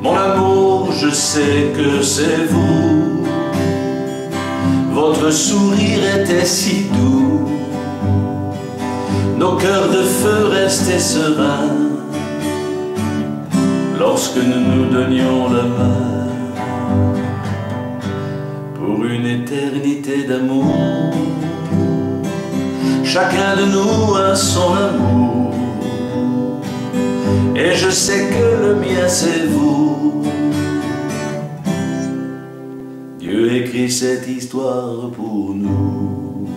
Mon amour, je sais que c'est vous. Votre sourire était si doux, nos cœurs de feu restaient sereins lorsque nous nous donnions la main pour une éternité d'amour. Chacun de nous a son amour, et je sais que le mien c'est vous. Dieu écrit cette histoire pour nous.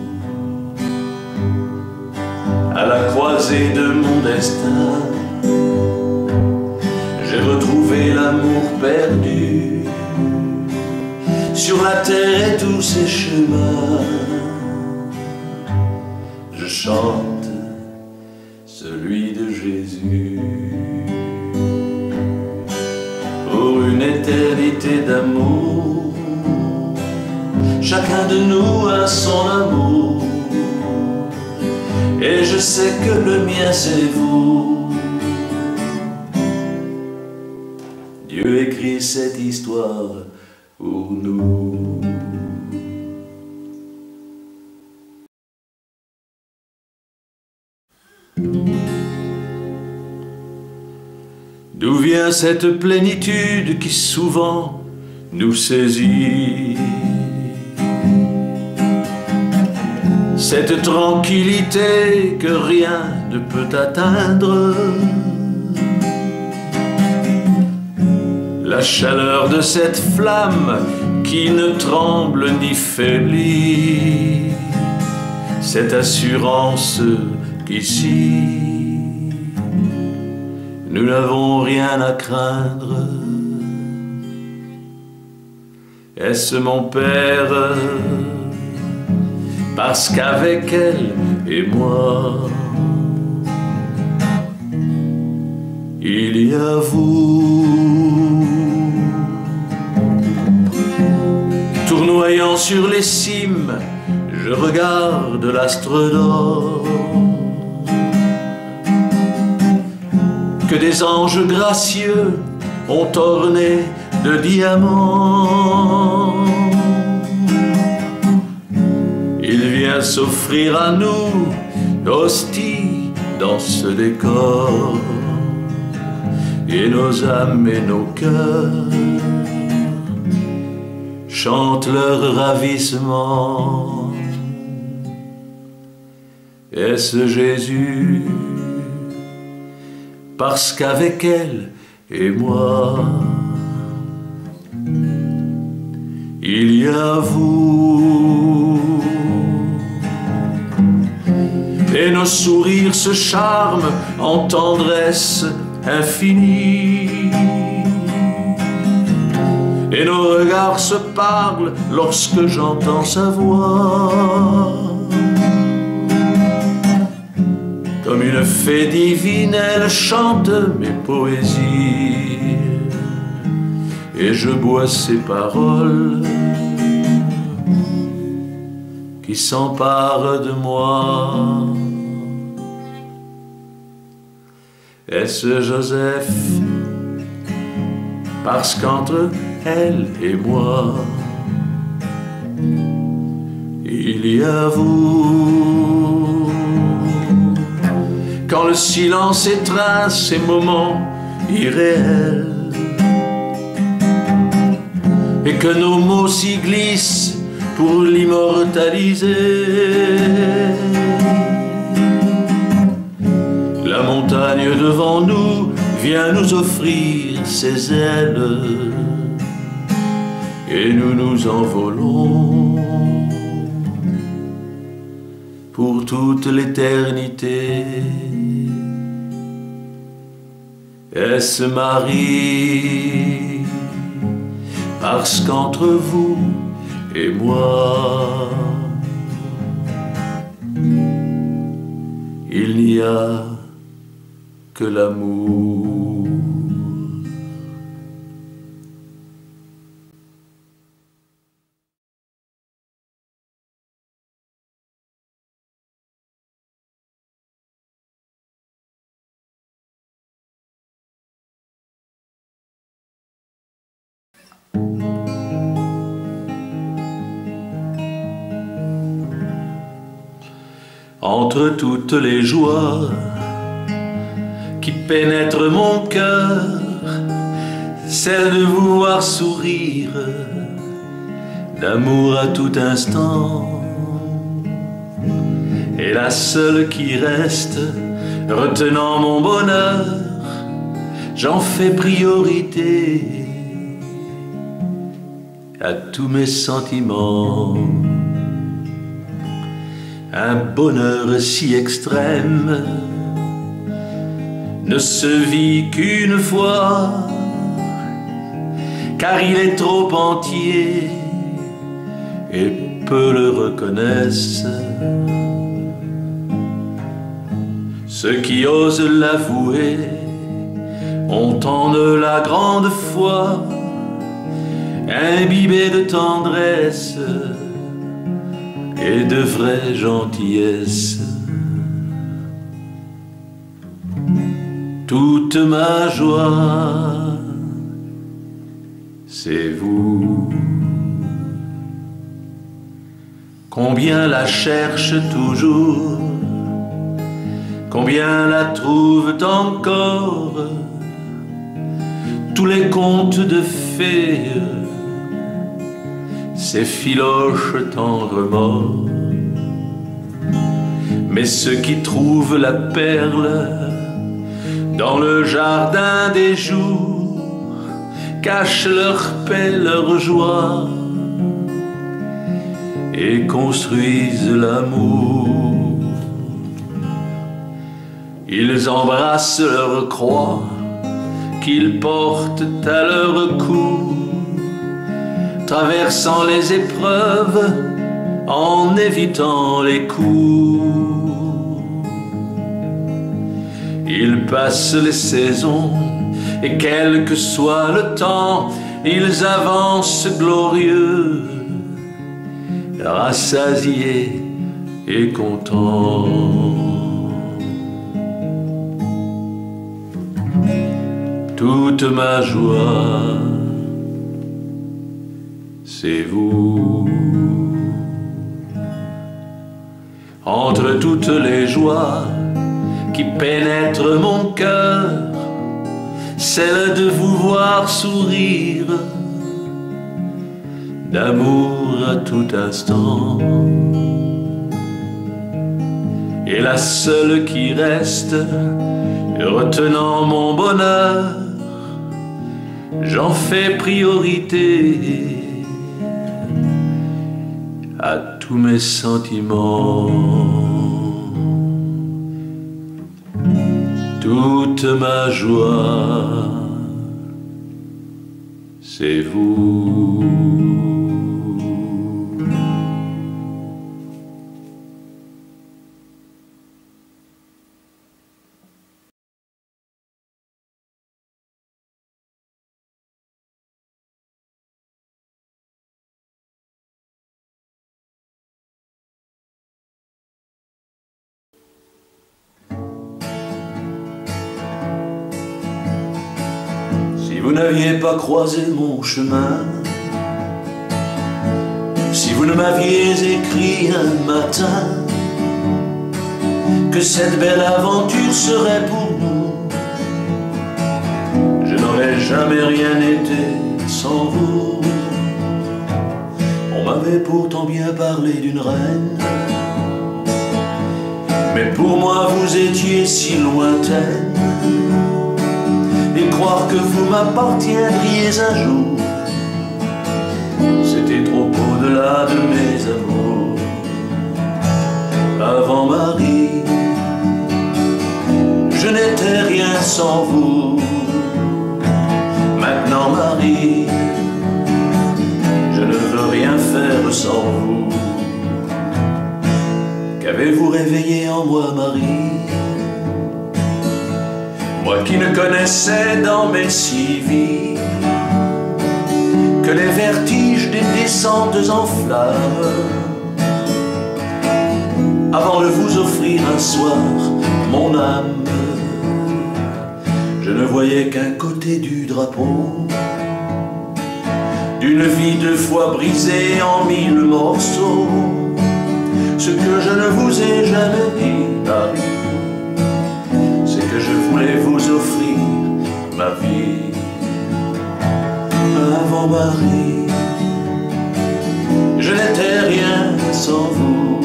À la croisée de mon destin, j'ai retrouvé l'amour perdu sur la terre et tous ses chemins. Je chante celui de Jésus pour une éternité d'amour. Chacun de nous a son amour, et je sais que le mien c'est vous. Dieu écrit cette histoire pour nous. D'où vient cette plénitude qui souvent nous saisit? Cette tranquillité que rien ne peut atteindre, la chaleur de cette flamme qui ne tremble ni faiblit, cette assurance qu'ici nous n'avons rien à craindre. Est-ce mon Père? Parce qu'avec elle et moi, il y a vous. Tournoyant sur les cimes, je regarde l'astre d'or, que des anges gracieux ont orné de diamants. Il vient s'offrir à nous, hostie dans ce décor, et nos âmes et nos cœurs chantent leur ravissement. Est-ce Jésus? Parce qu'avec elle et moi, il y a vous. Et nos sourires se charment en tendresse infinie, et nos regards se parlent lorsque j'entends sa voix. Comme une fée divine, elle chante mes poésies, et je bois ses paroles qui s'emparent de moi. Est-ce Joseph? Parce qu'entre elle et moi, il y a vous. Quand le silence étreint ces moments irréels, et que nos mots s'y glissent pour l'immortaliser, la montagne devant nous vient nous offrir ses ailes, et nous nous envolons pour toute l'éternité. Est-ce Marie? Parce qu'entre vous et moi, il n'y a que l'amour. entre toutes les joies qui pénètrent mon cœur, celle de vous voir sourire, d'amour à tout instant, et la seule qui reste, retenant mon bonheur, j'en fais priorité à tous mes sentiments. Un bonheur si extrême ne se vit qu'une fois, car il est trop entier et peu le reconnaissent. Ceux qui osent l'avouer ont en eux la grande foi, imbibés de tendresse et de vraie gentillesse. Toute ma joie, c'est vous. Combien la cherchent toujours, combien la trouvent encore, tous les contes de fées s'effilochent tendrement. Mais ceux qui trouvent la perle dans le jardin des jours cachent leur paix, leur joie et construisent l'amour. Ils embrassent leur croix qu'ils portent à leur cou, traversant les épreuves en évitant les coups. Ils passent les saisons et quel que soit le temps, ils avancent glorieux, rassasiés et contents. Toute ma joie, c'est vous. Entre toutes les joies qui pénètrent mon cœur, celle de vous voir sourire, d'amour à tout instant, et la seule qui reste, retenant mon bonheur, j'en fais priorité à tous mes sentiments. Toute ma joie, c'est vous. Si vous n'aviez pas croisé mon chemin, si vous ne m'aviez écrit un matin que cette belle aventure serait pour nous, je n'aurais jamais rien été sans vous. On m'avait pourtant bien parlé d'une reine, mais pour moi vous étiez si lointaine. Et croire que vous m'appartiendriez un jour, c'était trop au-delà de mes amours. Avant Marie, je n'étais rien sans vous. Maintenant Marie, je ne veux rien faire sans vous. Qu'avez-vous réveillé en moi, Marie? Moi qui ne connaissais dans mes 6 vies que les vertiges des descentes en flammes, avant de vous offrir un soir mon âme, je ne voyais qu'un côté du drapeau d'une vie 2 fois brisée en 1000 morceaux. Ce que je ne vous ai jamais dit, Marie, c'est que je voulais vous offrir ma vie. Avant Marie, je n'étais rien sans vous.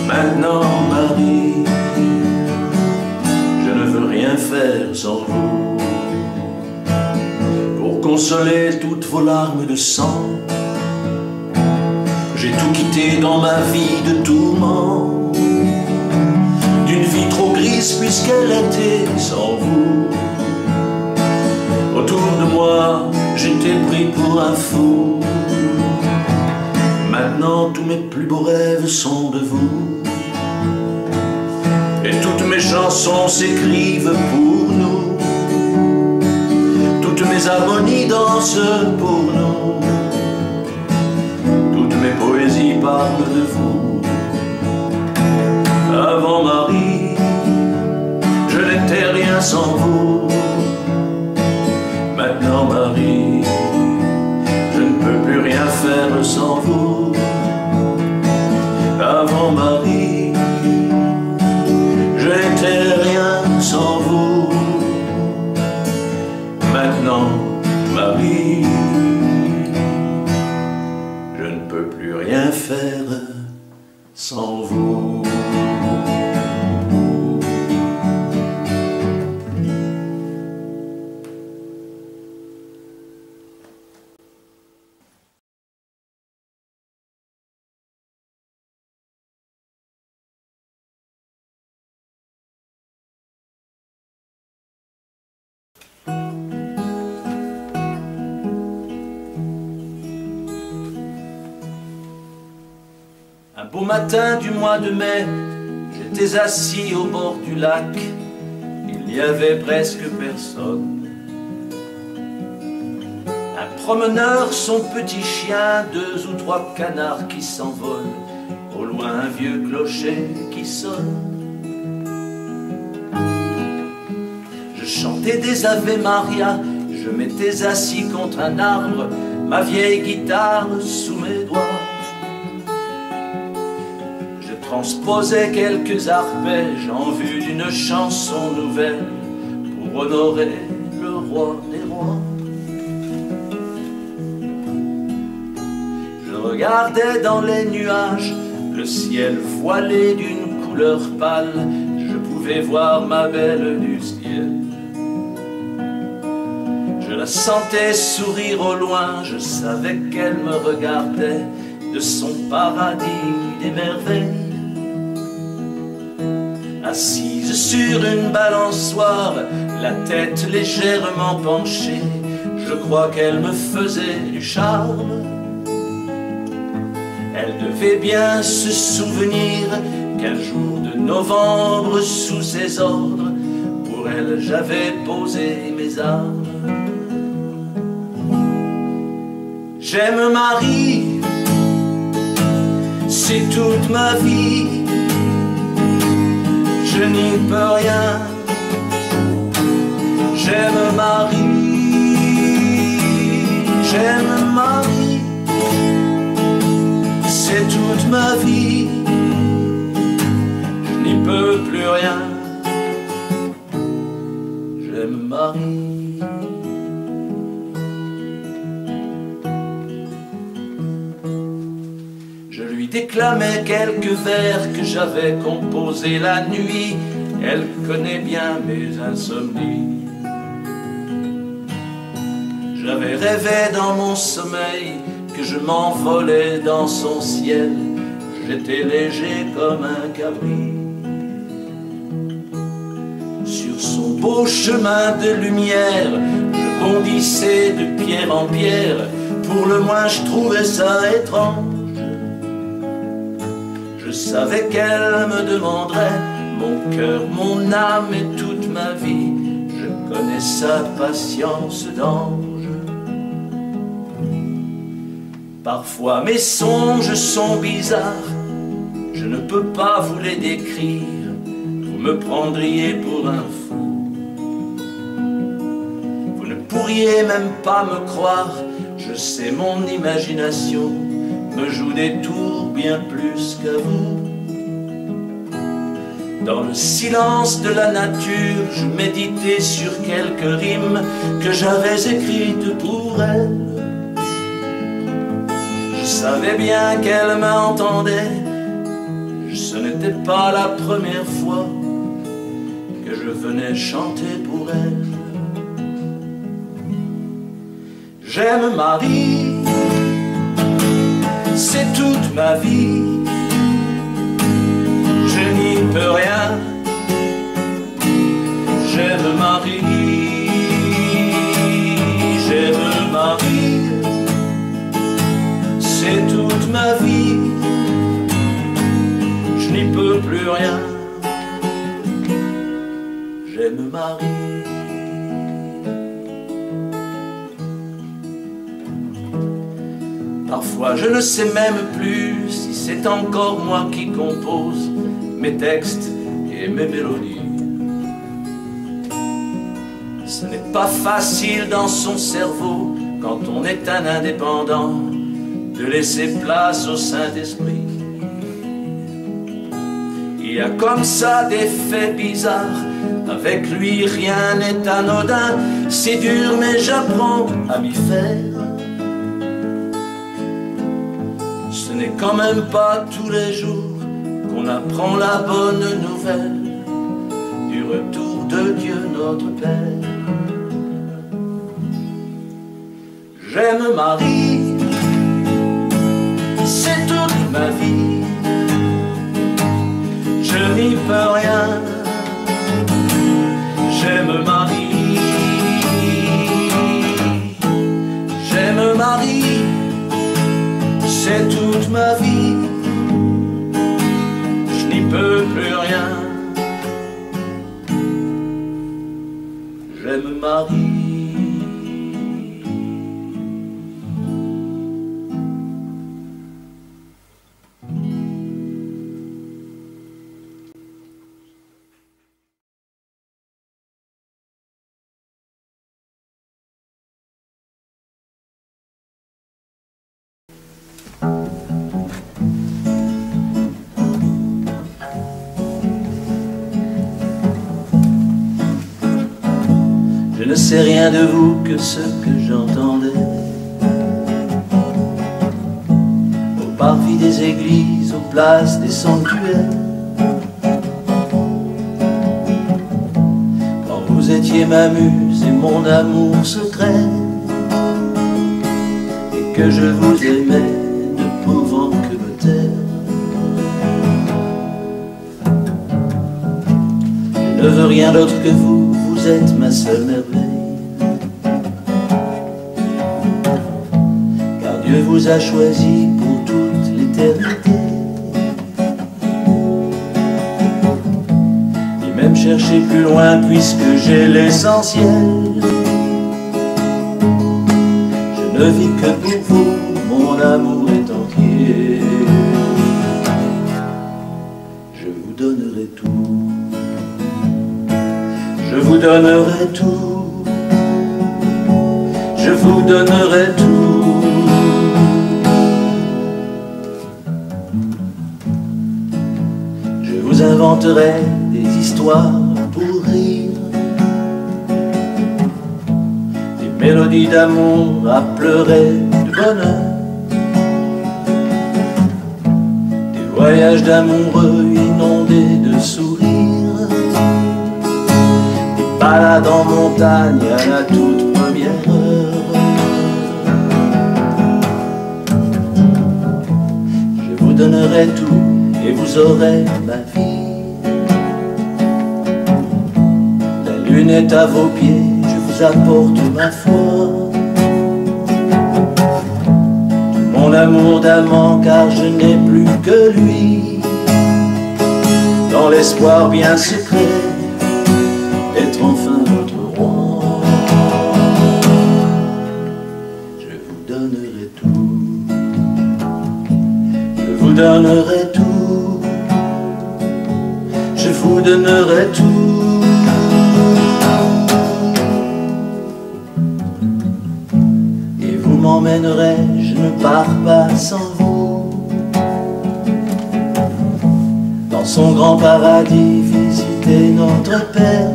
Maintenant Marie, je ne veux rien faire sans vous. Pour consoler toutes vos larmes de sang, j'ai tout quitté dans ma vie de tourment, d'une vie trop grise puisqu'elle était sans vous. Autour de moi, j'étais pris pour un fou. Maintenant, tous mes plus beaux rêves sont de vous. Et toutes mes chansons s'écrivent pour nous. Toutes mes harmonies dansent pour nous. Toutes mes poésies parlent de vous. Avant Marie, je n'étais rien sans vous. Maintenant Marie, je ne peux plus rien faire sans vous. Avant Marie, je n'étais rien sans vous. Maintenant Marie, je ne peux plus rien faire sans vous. Un beau matin du mois de mai, j'étais assis au bord du lac. Il n'y avait presque personne. Un promeneur, son petit chien, 2 ou 3 canards qui s'envolent. Au loin un vieux clocher qui sonne. Je chantais des Ave Maria, je m'étais assis contre un arbre, ma vieille guitare sous mes doigts. Transposais quelques arpèges en vue d'une chanson nouvelle pour honorer le roi des rois. Je regardais dans les nuages le ciel voilé d'une couleur pâle. Je pouvais voir ma belle du ciel. Je la sentais sourire au loin, je savais qu'elle me regardait de son paradis des merveilles. Assise sur une balançoire, la tête légèrement penchée, je crois qu'elle me faisait du charme. Elle devait bien se souvenir qu'un jour de novembre, sous ses ordres, pour elle j'avais posé mes armes. J'aime Marie, c'est toute ma vie. Je n'y peux rien. J'aime Marie, j'aime Marie, c'est toute ma vie. Je n'y peux plus rien. J'aime Marie. Je lui déclamais quelques vers que j'avais composés la nuit. Elle connaît bien mes insomnies. J'avais rêvé dans mon sommeil que je m'envolais dans son ciel. J'étais léger comme un cabri. Sur son beau chemin de lumière, je bondissais de pierre en pierre. Pour le moins je trouvais ça étrange. Je savais qu'elle me demanderait mon cœur, mon âme et toute ma vie. Je connais sa patience d'ange. Parfois mes songes sont bizarres, je ne peux pas vous les décrire, vous me prendriez pour un fou. Vous ne pourriez même pas me croire, je sais mon imagination me joue des tours bien plus qu'à vous. Dans le silence de la nature, je méditais sur quelques rimes que j'avais écrites pour elle. Je savais bien qu'elle m'entendait, ce n'était pas la première fois que je venais chanter pour elle. J'aime Marie, c'est toute ma vie, je n'y peux rien. J'aime Marie, j'aime Marie, c'est toute ma vie, je n'y peux plus rien. J'aime Marie. Parfois je ne sais même plus si c'est encore moi qui compose mes textes et mes mélodies. Ce n'est pas facile dans son cerveau, quand on est un indépendant, de laisser place au Saint-Esprit. Il y a comme ça des faits bizarres, avec lui rien n'est anodin. C'est dur mais j'apprends à m'y faire. Ce n'est quand même pas tous les jours qu'on apprend la bonne nouvelle du retour de Dieu notre Père. J'aime Marie, c'est toute ma vie, je n'y peux rien. J'aime Marie, j'aime Marie, c'est toute ma vie, je n'y peux plus rien. J'aime Marie. Je ne sais rien de vous que ce que j'entendais au parvis des églises, aux places des sanctuaires. Quand vous étiez ma muse et mon amour secret, et que je vous aimais ne pouvant que me taire. Je ne veux rien d'autre que vous, vous êtes ma seule merveille. Car Dieu vous a choisi pour toute l'éternité. Et même chercher plus loin puisque j'ai l'essentiel. Je ne vis que pour vous, mon amour est entier. Je vous donnerai tout. Je vous donnerai tout, je vous donnerai tout. Je vous inventerai des histoires pour rire, des mélodies d'amour à pleurer de bonheur, des voyages d'amoureux inondés de sourires, balade en montagne à la toute première heure. Je vous donnerai tout et vous aurez ma vie. La lune est à vos pieds, je vous apporte ma foi. Mon amour d'amant car je n'ai plus que lui. Dans l'espoir bien secret d'être enfin votre roi. Je vous donnerai tout, je vous donnerai tout, je vous donnerai tout. Et vous m'emmènerez, je ne pars pas sans vous. dans son grand paradis visiter notre Père,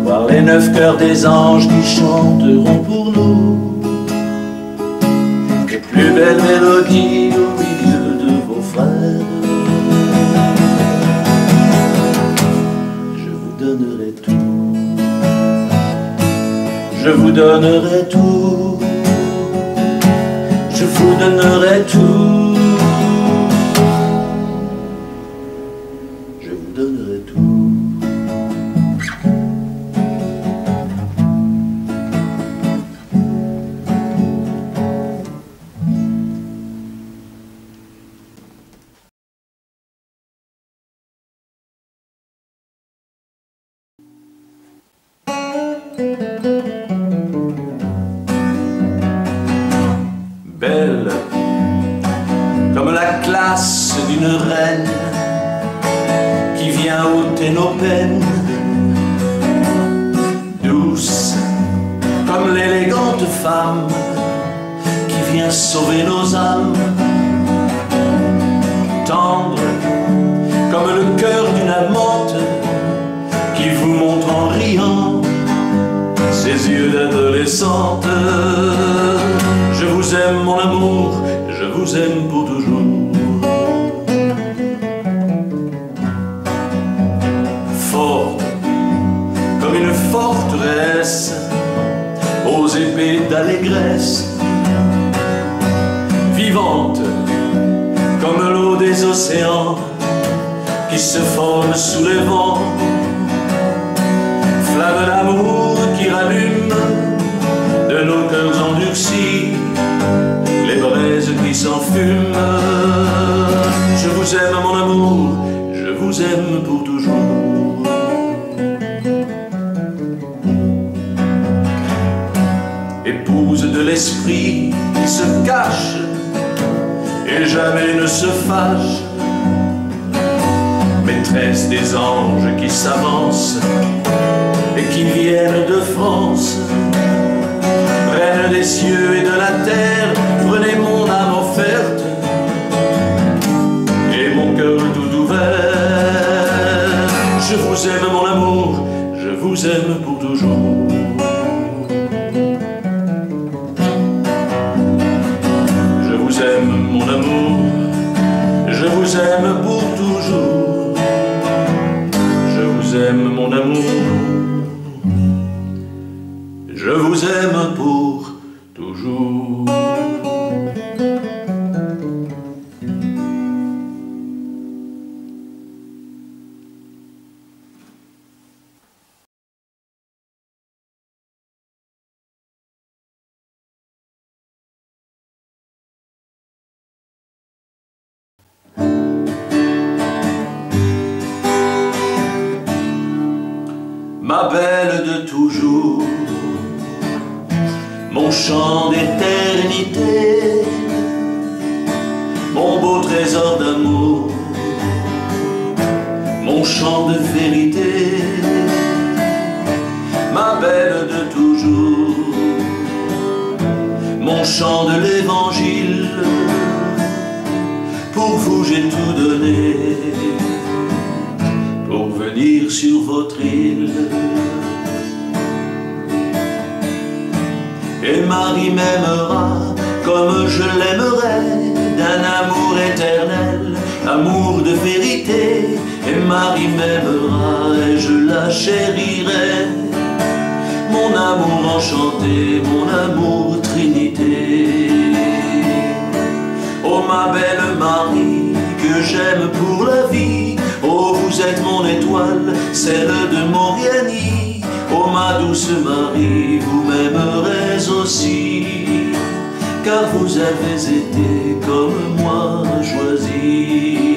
voir les 9 chœurs des anges qui chanteront pour nous les plus belles mélodies au milieu de vos frères. Je vous donnerai tout, je vous donnerai tout, je vous donnerai tout, je vous donnerai tout. Belle comme la classe d'une reine qui vient ôter nos peines, douce comme l'élégante femme qui vient sauver nos âmes, tendre comme le cœur d'une amante qui vous montre en riant ses yeux d'adolescente. Je vous aime mon amour, je vous aime pour toujours. Forte comme une forteresse aux épées d'allégresse, vivante comme l'eau des océans qui se forme sous les vents, flamme d'amour qui rallume de nos cœurs endurcis les braises qui s'enfument. Je vous aime mon amour, je vous aime pour toujours. Épouse de l'esprit qui se cache et jamais ne se fâche, maîtresse des anges qui s'avancent et qui viennent de France, reine des cieux et de la terre, prenez mon âme offerte et mon cœur tout ouvert. Je vous aime mon amour, je vous aime pour toujours. Je vous aime mon amour, je vous aime pour toujours. Je vous aime mon amour, je vous aime pour toujours. Ma belle de toujours, mon chant d'éternité, mon beau trésor d'amour, mon chant de vérité, ma belle de toujours, mon chant de l'évangile, pour vous j'ai tout donné, pour venir sur votre île. Et Marie m'aimera comme je l'aimerai, d'un amour éternel, amour de vérité. Et Marie m'aimera et je la chérirai, mon amour enchanté, mon amour trinité. Oh ma belle Marie, que j'aime pour la vie, oh vous êtes mon étoile, celle de Moriani. Oh ma douce Marie, vous m'aimerez aussi, car vous avez été comme moi choisie.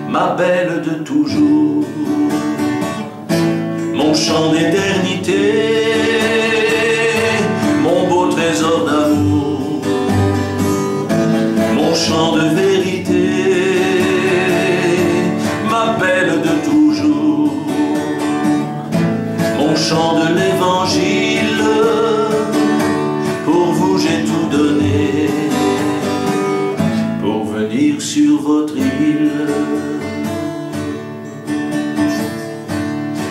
Ma belle de toujours, mon chant d'éternité, mon beau trésor d'amour, mon chant de vérité, ma belle de toujours, mon chant de l'évangile, pour vous j'ai tout donné, pour venir votre île.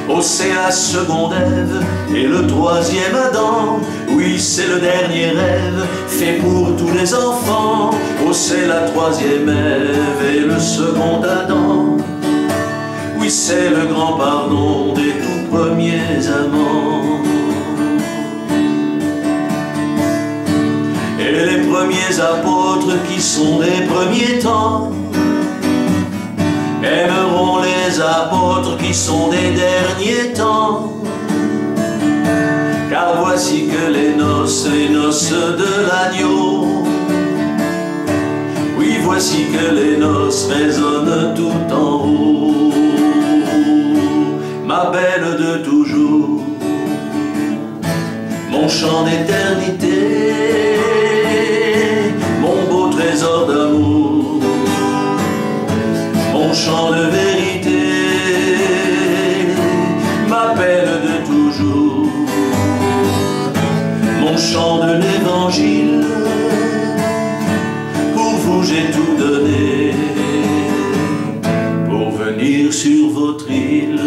Oh, c'est la seconde Ève et le troisième Adam. Oui, c'est le dernier rêve fait pour tous les enfants. Oh, c'est la troisième Ève et le second Adam. Oui, c'est le grand pardon des tout premiers amants. Et les premiers apôtres qui sont des premiers temps aimeront les apôtres qui sont des derniers temps. Car voici que les noces de l'agneau. Oui, voici que les noces résonnent tout en haut. Ma belle de toujours, mon chant d'éternité, mon beau trésor d'amour, mon chant de vérité, ma belle de toujours, mon chant de l'évangile. Pour vous j'ai tout donné, pour venir sur votre île,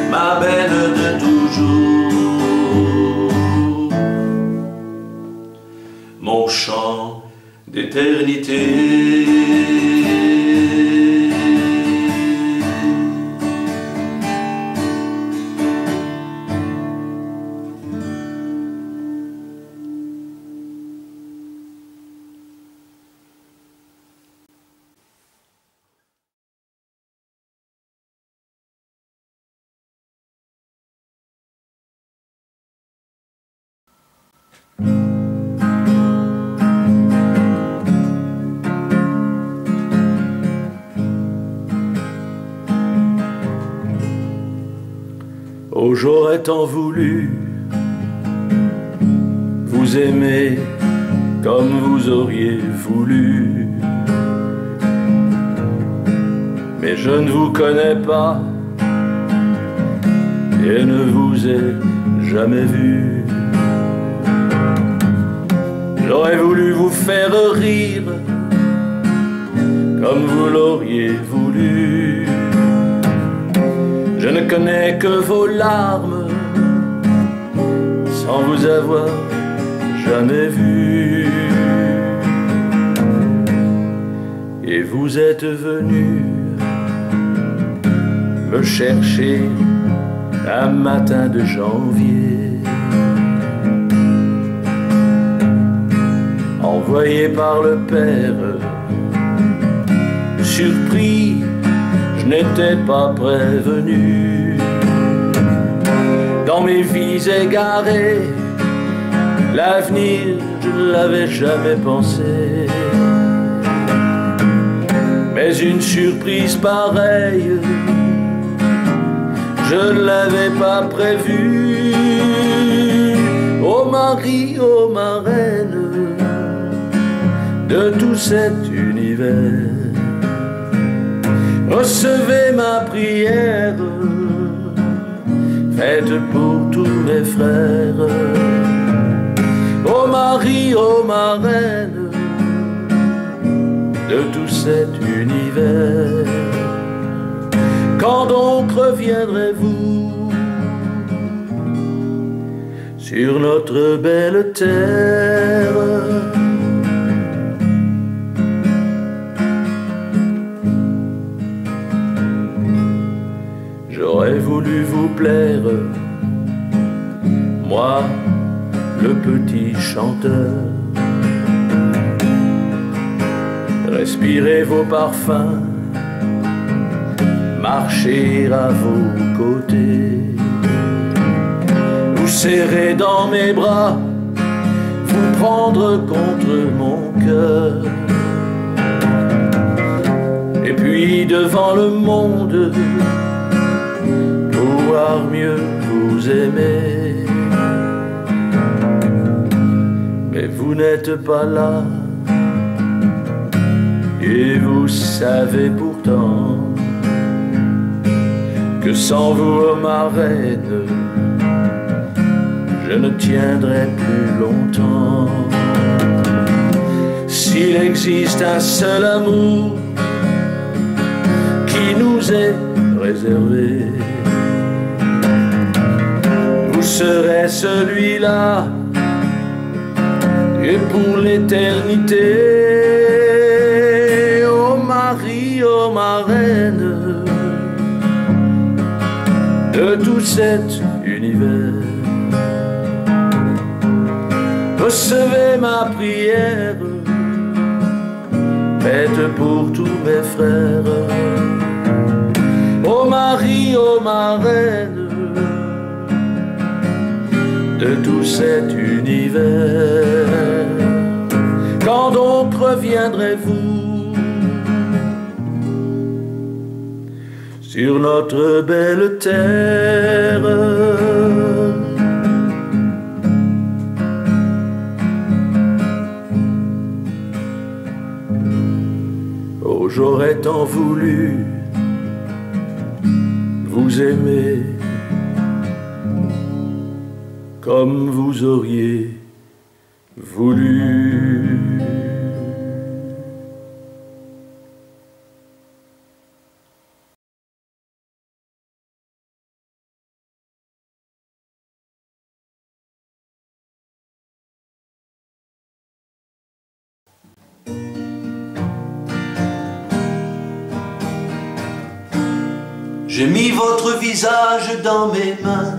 ma belle de toujours, mon chant d'éternité. Oh, j'aurais tant voulu vous aimer comme vous auriez voulu, mais je ne vous connais pas et ne vous ai jamais vu. J'aurais voulu vous faire rire comme vous l'auriez voulu. Je ne connais que vos larmes sans vous avoir jamais vu. Et vous êtes venu me chercher un matin de janvier, envoyé par le Père. Surpris, je n'étais pas prévenu. Dans mes vies égarées, l'avenir, je ne l'avais jamais pensé. Mais une surprise pareille, je ne l'avais pas prévue. Ô Marie, ô marraine de tout cet univers, recevez ma prière, faite pour tous mes frères. Ô Marie, ô marraine de tout cet univers, quand donc reviendrez-vous sur notre belle terre? J'aurais voulu vous plaire, moi, le petit chanteur, respirer vos parfums, marcher à vos côtés, vous serrer dans mes bras, vous prendre contre mon cœur, et puis devant le monde, pouvoir mieux vous aimer. Mais vous n'êtes pas là, et vous savez pourtant que sans vous, ô marraine, je ne tiendrai plus longtemps. s'il existe un seul amour qui nous est réservé, vous serez celui-là, et pour l'éternité. Oh Marie, oh ma reine de tout cet univers, recevez ma prière, faites pour tous mes frères. Oh Marie, oh ma reine de tout cet univers, quand donc reviendrez-vous sur notre belle terre? Oh, j'aurais tant voulu vous aimer comme vous auriez voulu. J'ai mis votre visage dans mes mains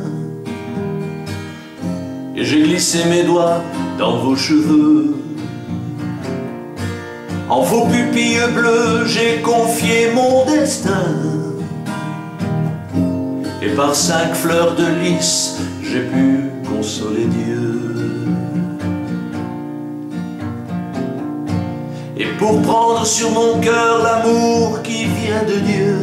et j'ai glissé mes doigts dans vos cheveux. En vos pupilles bleues, j'ai confié mon destin, et par 5 fleurs de lys, j'ai pu consoler Dieu. Et pour prendre sur mon cœur l'amour qui vient de Dieu,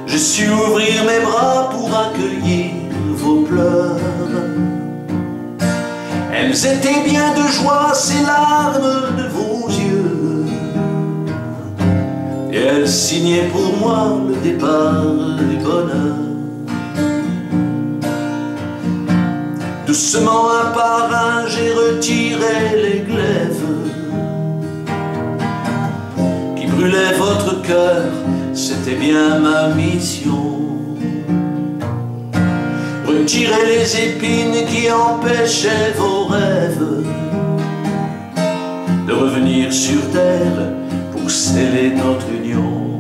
j'ai su ouvrir mes bras pour accueillir vos pleurs. Elles étaient bien de joie, ces larmes de vos yeux, et elles signaient pour moi le départ du bonheur. Doucement, un par un, j'ai retiré les glaives qui brûlaient votre cœur. C'était bien ma mission. Retirer les épines qui empêchaient vos rêves de revenir sur terre pour sceller notre union.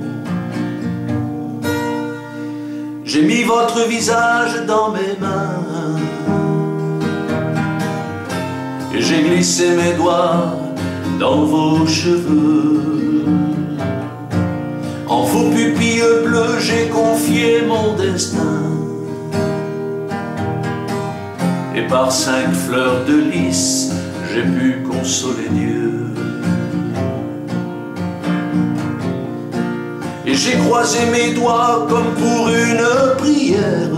J'ai mis votre visage dans mes mains et j'ai glissé mes doigts dans vos cheveux. En vos pupilles bleues, j'ai confié mon destin, et par 5 fleurs de lys, j'ai pu consoler Dieu. Et j'ai croisé mes doigts comme pour une prière,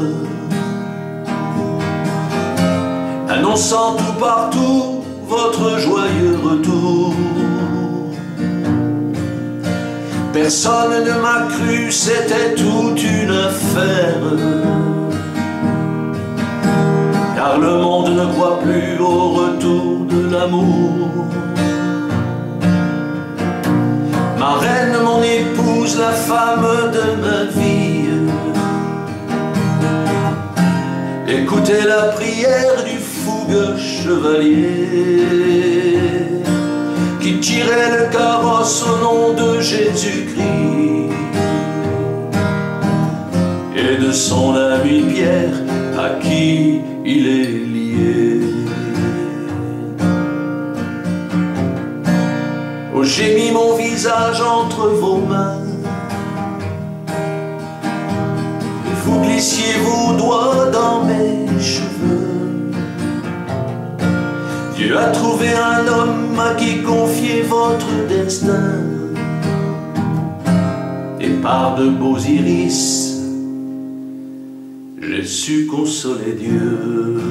annonçant tout partout votre joyeux retour. Personne ne m'a cru, c'était toute une affaire, car le monde ne croit plus au retour de l'amour. Ma reine, mon épouse, la femme de ma vie, écoutez la prière du fougueux chevalier qui tirait le carrosse au nom de Jésus-Christ et de son ami Pierre à qui il est lié. Oh, j'ai mis mon visage entre vos mains et vous glissiez vos doigts dans mes cheveux. Dieu a trouvé un homme à qui confier votre destin, et par de beaux iris, j'ai su consoler Dieu.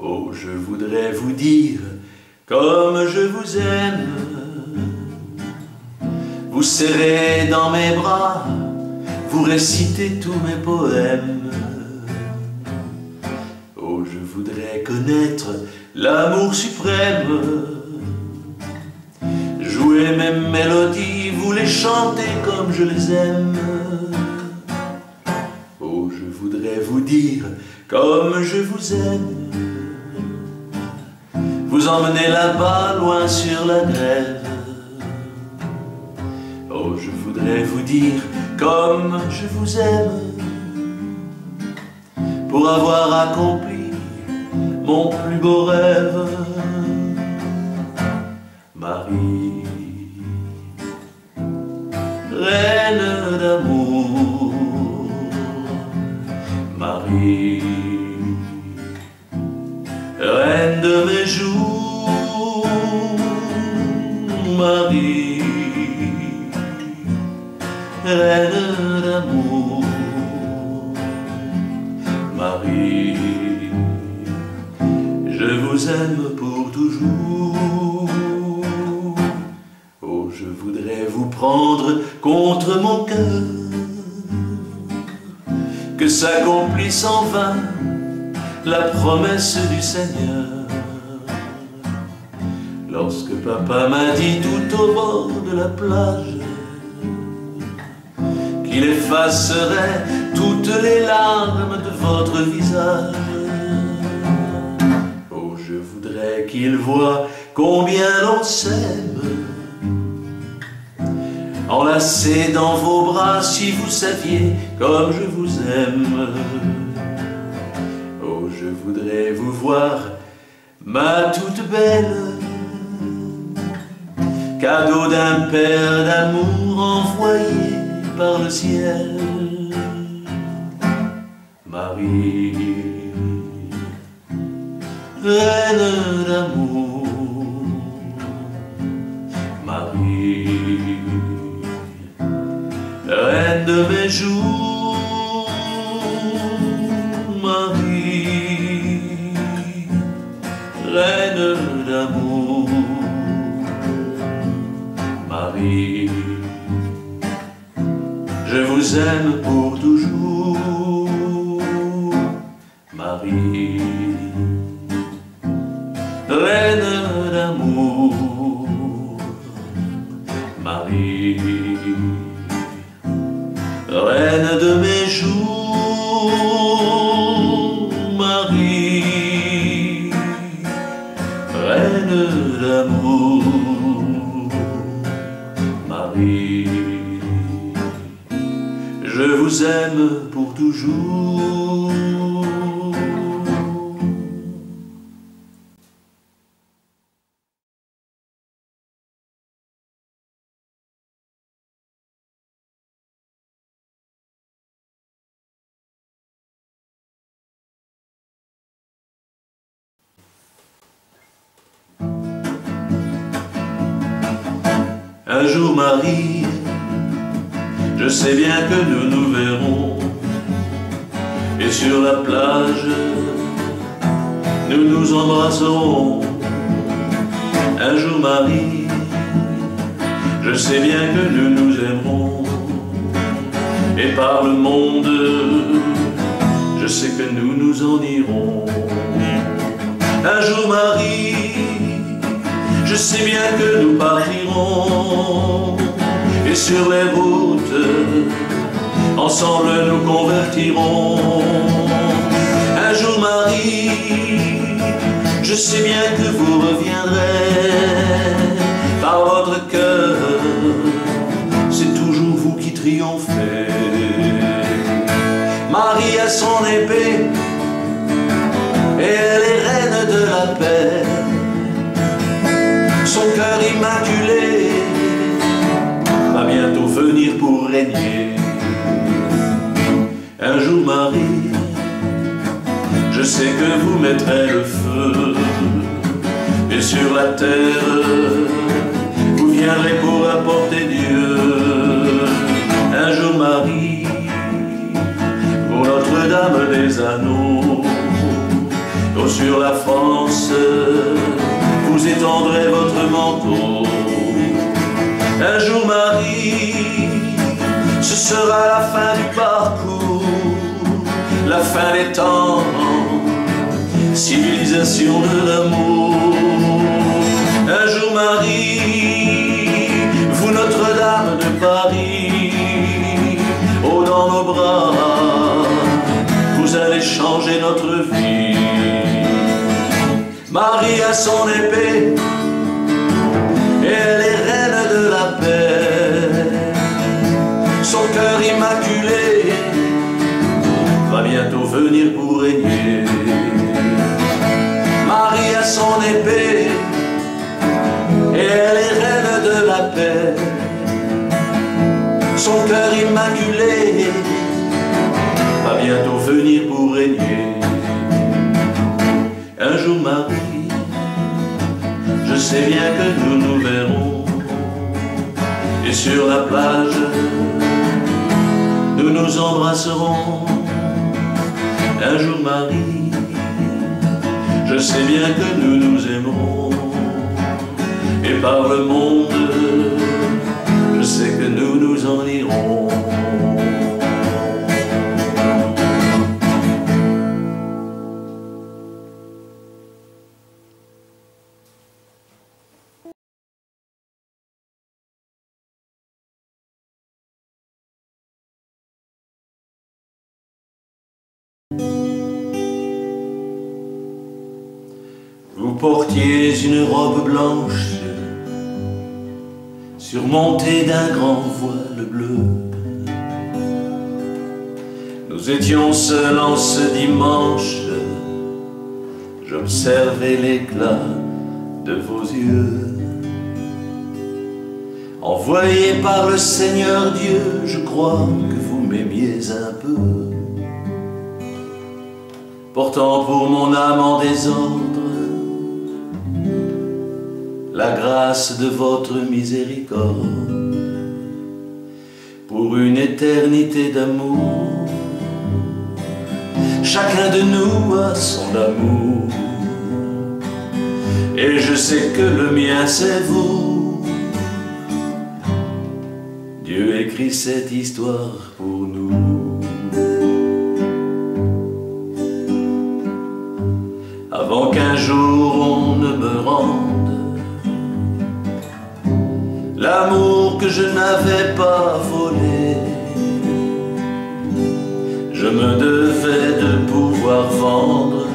Oh, je voudrais vous dire comme je vous aime, vous serrer dans mes bras, vous réciter tous mes poèmes. Oh, je voudrais connaître l'amour suprême, jouer mes mélodies, vous les chanter comme je les aime. Oh, je voudrais vous dire comme je vous aime, vous emmener là-bas, loin sur la grève. Oh, je voudrais vous dire comme je vous aime, pour avoir accompli mon plus beau rêve. Marie, reine d'amour, Marie, reine de mes jours, Marie, reine d'amour, Marie, je vous aime pour toujours. Oh, je voudrais vous prendre contre mon cœur, que s'accomplisse en vain la promesse du Seigneur. Lorsque papa m'a dit tout au bord de la plage qu'il effacerait toutes les larmes de votre visage. Oh, je voudrais qu'il voie combien l'on s'aime, enlacé dans vos bras, si vous saviez comme je vous aime. Oh, je voudrais vous voir, ma toute belle, cadeau d'un père d'amour envoyé par le ciel. Marie, reine d'amour, Marie, reine de mes jours, Marie, reine d'amour, Marie, je vous aime pour toujours. Marie, reine d'amour, Marie, reine de mes jours, Marie, reine d'amour, Marie, je vous aime pour toujours. Un jour, Marie, je sais bien que nous nous verrons, et sur la plage, nous nous embrasserons. Un jour, Marie, je sais bien que nous nous aimerons, et par le monde, je sais que nous nous en irons. Un jour, Marie, je sais bien que nous partirons, et sur les routes, ensemble nous convertirons. Un jour, Marie, je sais bien que vous reviendrez, par votre cœur, c'est toujours vous qui triomphez. Marie a son épée, et elle est reine de la paix. Son cœur immaculé va bientôt venir pour régner. Un jour, Marie, je sais que vous mettrez le feu, et sur la terre, vous viendrez pour apporter Dieu. Un jour, Marie, pour Notre-Dame des Anneaux, sur la forme sera la fin du parcours, la fin des temps, civilisation de l'amour. Un jour Marie, vous Notre-Dame de Paris, haut dans nos bras, vous allez changer notre vie. Marie a son épée et elle est reine de la paix. Son cœur immaculé va bientôt venir pour régner. Marie a son épée et elle est reine de la paix. Son cœur immaculé va bientôt venir pour régner. Un jour Marie, je sais bien que nous nous verrons, et sur la plage nous nous embrasserons. Un jour Marie, je sais bien que nous nous aimerons, et par le monde, je sais que nous nous en irons. Vous portiez une robe blanche, surmontée d'un grand voile bleu. Nous étions seuls en ce dimanche, j'observais l'éclat de vos yeux. Envoyé par le Seigneur Dieu, je crois que vous m'aimiez un peu. Portant pour mon âme en désordre la grâce de votre miséricorde, pour une éternité d'amour. Chacun de nous a son amour, et je sais que le mien c'est vous. Dieu écrit cette histoire pour nous. Avant qu'un jour on ne me rende l'amour que je n'avais pas volé, je me devais de pouvoir vendre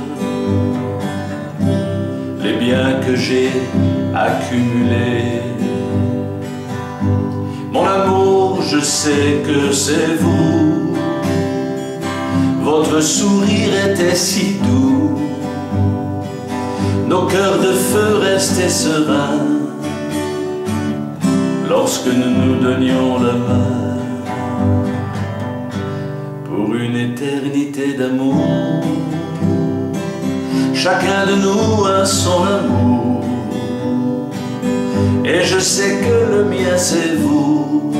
les biens que j'ai accumulés. Mon amour, je sais que c'est vous. Votre sourire était si doux, nos cœurs de feu restaient sereins lorsque nous nous donnions la main, pour une éternité d'amour. Chacun de nous a son amour, et je sais que le mien c'est vous.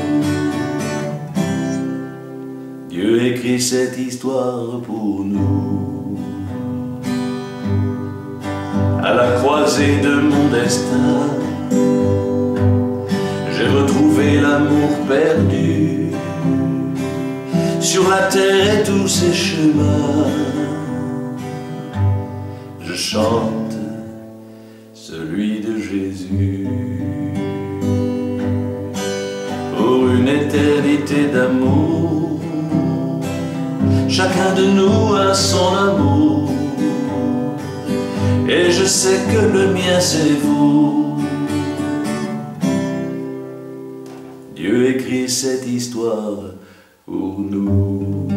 Dieu écrit cette histoire pour nous. À la croisée de mon destin, j'ai retrouvé l'amour perdu sur la terre et tous ses chemins. Je chante celui de Jésus. Pour une éternité d'amour, chacun de nous a son amour, et je sais que le mien c'est vous. Dieu écrit cette histoire pour nous.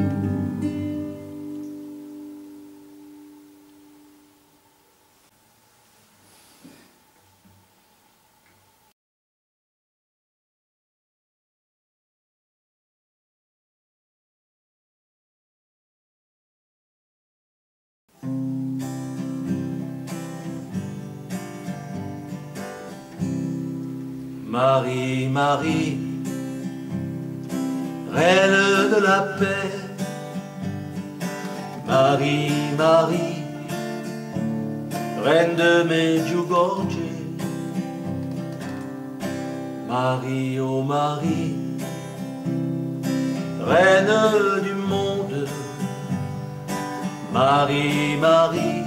Marie, Marie, reine de la paix. Marie, Marie, reine de Medjugorje. Marie, oh Marie, Marie, Marie,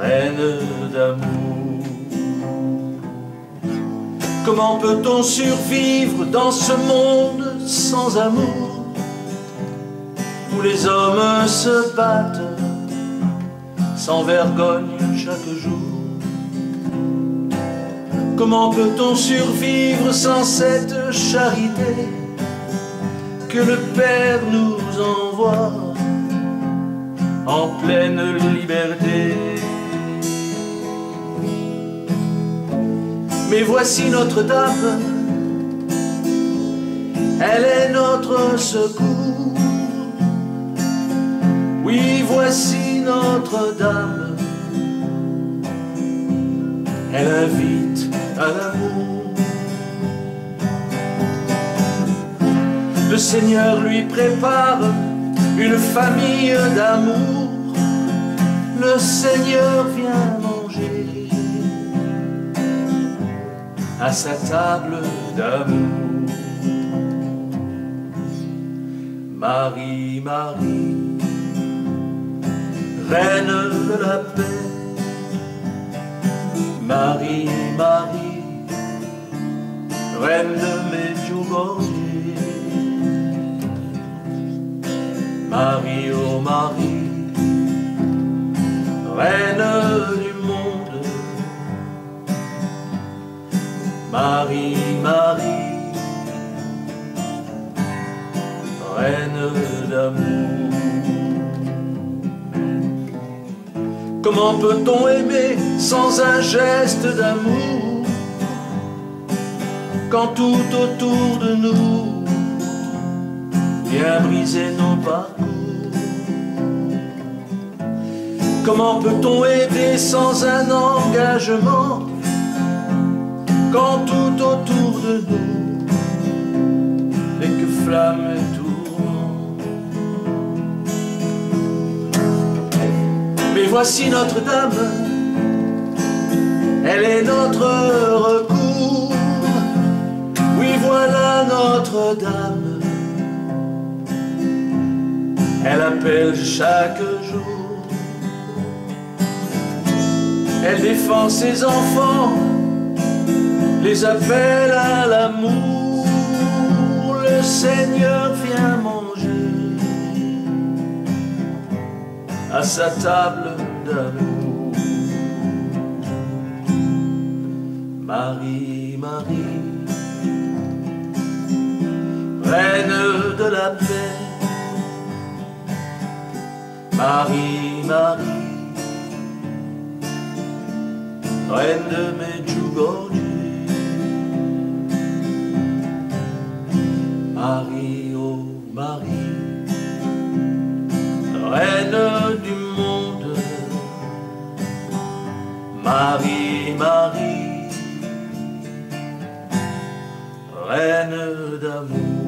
reine d'amour. Comment peut-on survivre dans ce monde sans amour, où les hommes se battent sans vergogne chaque jour? Comment peut-on survivre sans cette charité que le Père nous envoie en pleine liberté? Mais voici Notre-Dame, elle est notre secours. Oui, voici Notre-Dame, elle invite à l'amour. Le Seigneur lui prépare une famille d'amour. Le Seigneur vient manger à sa table d'amour. Marie, Marie, reine de la paix. Marie, Marie, reine de Medjugorje. Marie, oh Marie, reine du monde. Marie, Marie, reine d'amour. Comment peut-on aimer sans un geste d'amour, quand tout autour de nous vient briser nos parcours? Comment peut-on aimer sans un engagement, quand tout autour de nous n'est que flamme et tourment? Mais voici Notre-Dame, elle est notre recours. Oui, voilà Notre-Dame, elle appelle chaque jour. Elle défend ses enfants, les appelle à l'amour. Le Seigneur vient manger à sa table d'amour. Marie, Marie, reine de la paix. Marie, Marie, reine de Medjugorje. Marie, oh Marie, reine du monde. Marie, Marie, reine d'amour.